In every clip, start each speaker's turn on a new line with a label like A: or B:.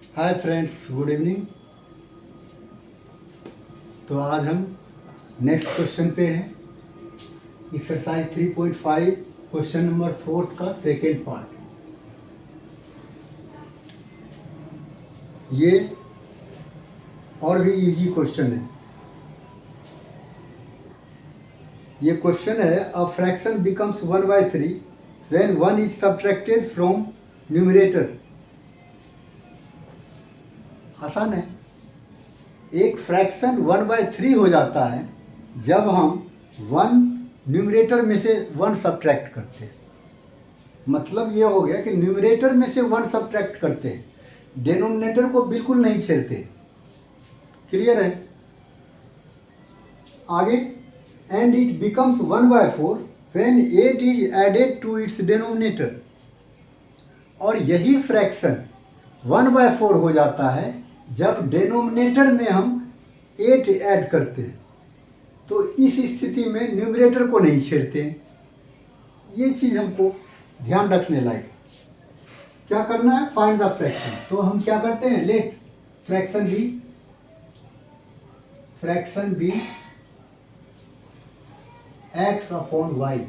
A: Hi friends, good evening. तो आज हम नेक्स्ट क्वेश्चन पे हैं। एक्सरसाइज 3.5 क्वेश्चन नंबर 4 का सेकेंड पार्ट। ये और भी इजी क्वेश्चन है। ये क्वेश्चन है, a fraction becomes 1/3 when 1 is subtracted from numerator. आसान है। एक फ्रैक्शन 1/3 हो जाता है जब हम 1 न्यूमरेटर में से 1 सब्ट्रैक्ट करते हैं। मतलब ये हो गया कि न्यूमरेटर में से 1 सब्ट्रैक्ट करते हैं, डिनोमिनेटर को बिल्कुल नहीं छेड़ते। क्लियर है? आगे, and it becomes 1/4 when 8 is added to its denominator. और यही फ्रैक्शन 1/4 हो जाता है जब डिनोमिनेटर में हम 8 ऐड करते हैं। तो इस स्थिति में न्यूमरेटर को नहीं छेड़ते हैं। ये चीज़ हमको ध्यान रखने लायक। क्या करना है? Find the fraction. तो हम क्या करते हैं? Let fraction be x upon y.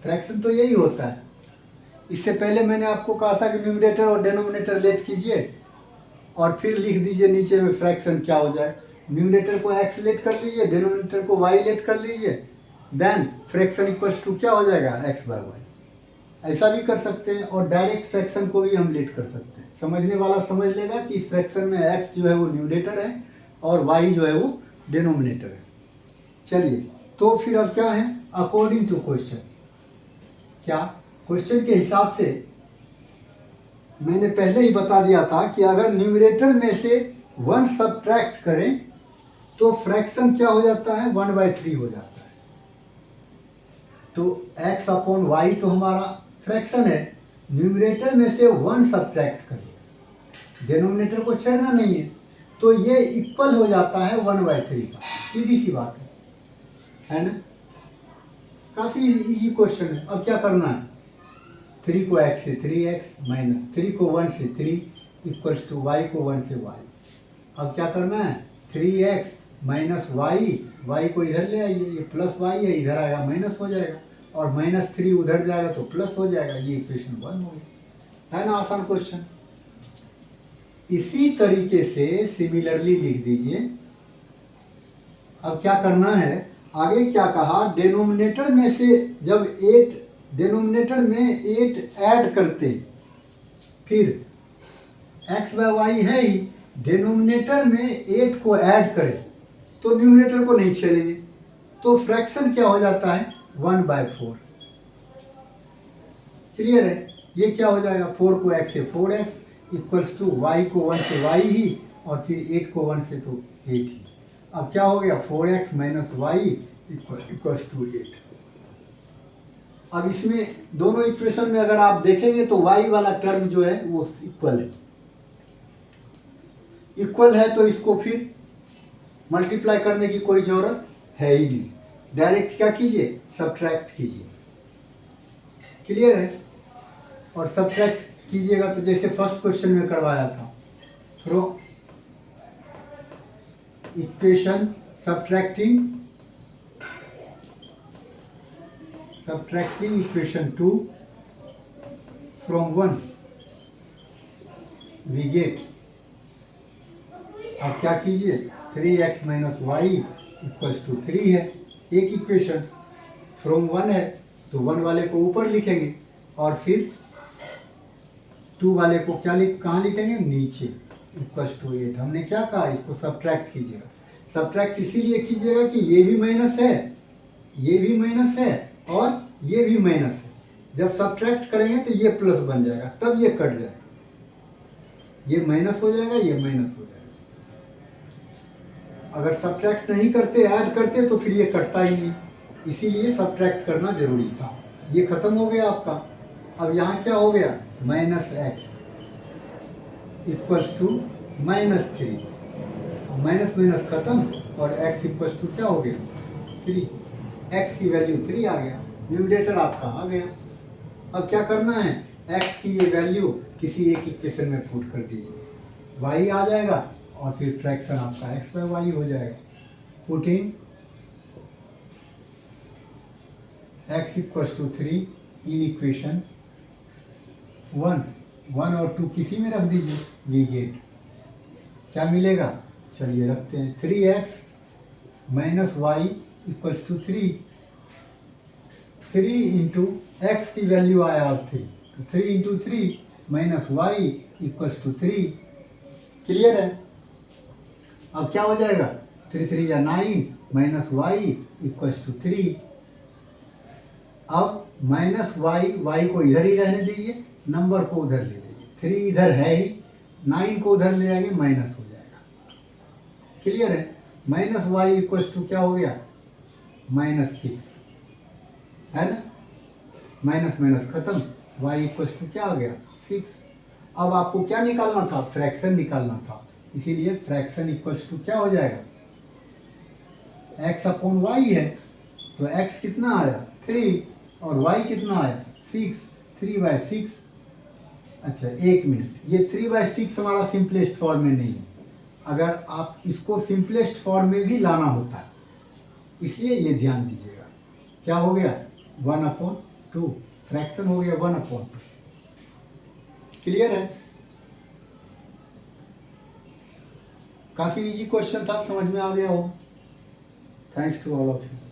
A: Fraction तो यही होता है। इससे पहले मैंने आपको कहा था कि न्यूमरेटर और डिनोमिनेटर लेट कीजिए और फिर लिख दीजिए नीचे में फ्रैक्शन क्या हो जाए। न्यूमरेटर को x लेट कर लीजिए, डिनोमिनेटर को y लेट कर लीजिए, देन फ्रैक्शन इक्वल्स टू क्या हो जाएगा? x/y। ऐसा भी कर सकते हैं और डायरेक्ट फ्रैक्शन को भी हम लेट कर सकते हैं। समझने वाला समझ लेगा कि इस फ्रैक्शन में x जो है वो न्यूमरेटर है और y जो है वो डिनोमिनेटर है। चलिए, तो फिर अब क्या है? अकॉर्डिंग टू क्वेश्चन, क्या क्वेश्चन के हिसाब से मैंने पहले ही बता दिया था कि अगर न्यूमरेटर में से 1 सब्ट्रैक्ट करें तो फ्रैक्शन क्या हो जाता है? 1/3 हो जाता है। तो x अपॉन वाई तो हमारा फ्रैक्शन है। न्यूमरेटर में से 1 सब्ट्रैक्ट करें, डिनोमिनेटर को छेड़ना नहीं है, तो ये इक्वल हो जाता है 1/3 का। सीधी सी बात है ना? काफ़ी इजी क्वेश्चन है। अब क्या करना है? 3 को x से 3x माइनस 3 को 1 से 3 इक्वल्स टू y को 1 से y। अब क्या करना है? 3x माइनस y को इधर ले आइए, ये प्लस y है, इधर आएगा माइनस हो जाएगा, और -3 उधर जाएगा तो प्लस हो जाएगा। ये इक्वेशन 1 हो गई। है ना आसान क्वेश्चन? इसी तरीके से सिमिलरली लिख दीजिए। अब क्या करना है? आगे क्या कहा? डिनोमिनेटर में से जब 8 डिनोमिनेटर में 8 ऐड करते, फिर x/y है ही, डिनोमिनेटर में 8 को ऐड करें तो न्यूमरेटर को नहीं छेड़ेंगे, तो फ्रैक्शन क्या हो जाता है? 1/4। क्लियर है? ये क्या हो जाएगा? 4 को x से 4x इक्वल्स टू y को 1 से y ही, और फिर 8 को 1 से तो 8 ही। अब क्या हो गया? 4x minus y equals to 8। अब इसमें दोनों इक्वेशन में अगर आप देखेंगे तो y वाला टर्म जो है वो इक्वल है। इक्वल है तो इसको फिर मल्टीप्लाई करने की कोई जरूरत है ही नहीं। डायरेक्ट क्या कीजिए? सब्ट्रैक्ट कीजिए। क्लियर है? और सब्ट्रैक्ट कीजिएगा तो जैसे फर्स्ट क्वेश्चन में करवाया था, from equation subtracting equation 2 from 1 we get। अब क्या कीजिए? 3x minus y equals to 3 है, एक इक्वेशन। फ्रॉम 1 है तो 1 वाले को ऊपर लिखेंगे और फिर 2 वाले को कहाँ लिखेंगे? नीचे, इक्वल्स टू 8। हमने क्या कहा? इसको सब्ट्रैक्ट कीजिएगा। सब्ट्रैक्ट इसीलिए कीजिएगा कि ये भी माइनस है, ये भी माइनस है और ये भी माइनस है। जब सब्ट्रैक्ट करेंगे तो ये प्लस बन जाएगा, तब ये कट जाएगा, ये माइनस हो जाएगा, ये माइनस हो जाएगा। अगर सब्ट्रैक्ट नहीं करते, ऐड करते, तो फिर ये कटता ही नहीं। इसीलिए सब्ट्रैक्ट करना जरूरी था। ये खत्म हो गया आपका। अब यहाँ क्या हो गया? -x equals to -3। Minus minus खत्म और x इक्वल्स टू क्या हो गया? 3। x की वैल्यू 3 आ गया, न्यूमरेटर आपका आ गया। अब क्या करना है? x की ये वैल्यू किसी एक इक्वेशन में पुट कर दीजिए। वाई आ जाएगा और फिर फ्रैक्शन आपका एक्स बाय वाई हो जाएगा। Putting x equals to 3 in equation 1 और 2 किसी में रख दीजिए, वी गेट क्या मिलेगा, चलिए रखते हैं 3x minus y equals to 3 into x की वैल्यू आया अब 3, तो 3 into 3 minus y equals to 3। Clear है? अब क्या हो जाएगा, 3 3 या 9 माइनस वाई इक्वल्स टू 3। अब माइनस वाई को इधर ही रहने दीजिए, नंबर को उधर ले लीजिए, 3 इधर है ही, 9 को उधर ले जाएंगे माइनस हो जाएगा। क्लियर है? माइनस वाई इक्वल्स टू क्या हो गया, -6 है ना, माइनस माइनस खत्म, वाई इक्वल्स टू क्या आ गया 6। अब आपको क्या निकालना था, फ्रैक्शन निकालना था, इसीलिए फ्रैक्शन इक्वल्स टू क्या हो जाएगा, x अपॉन वाई है, तो x कितना आया 3 और y कितना आया 6, 3/6। अच्छा एक मिनट, ये 3/6 हमारा सिंपलेस्ट फॉर्म में नहीं है, अगर आप इसको सिंपलेस्ट फॉर्म में भी लाना होता है, इसलिए ये ध्यान दीजिएगा। क्या हो गया 1/2, फ्रैक्शन हो गया 1/2। क्लियर है? काफ़ी इजी क्वेश्चन था, समझ में आ गया हो। Thanks to all of you.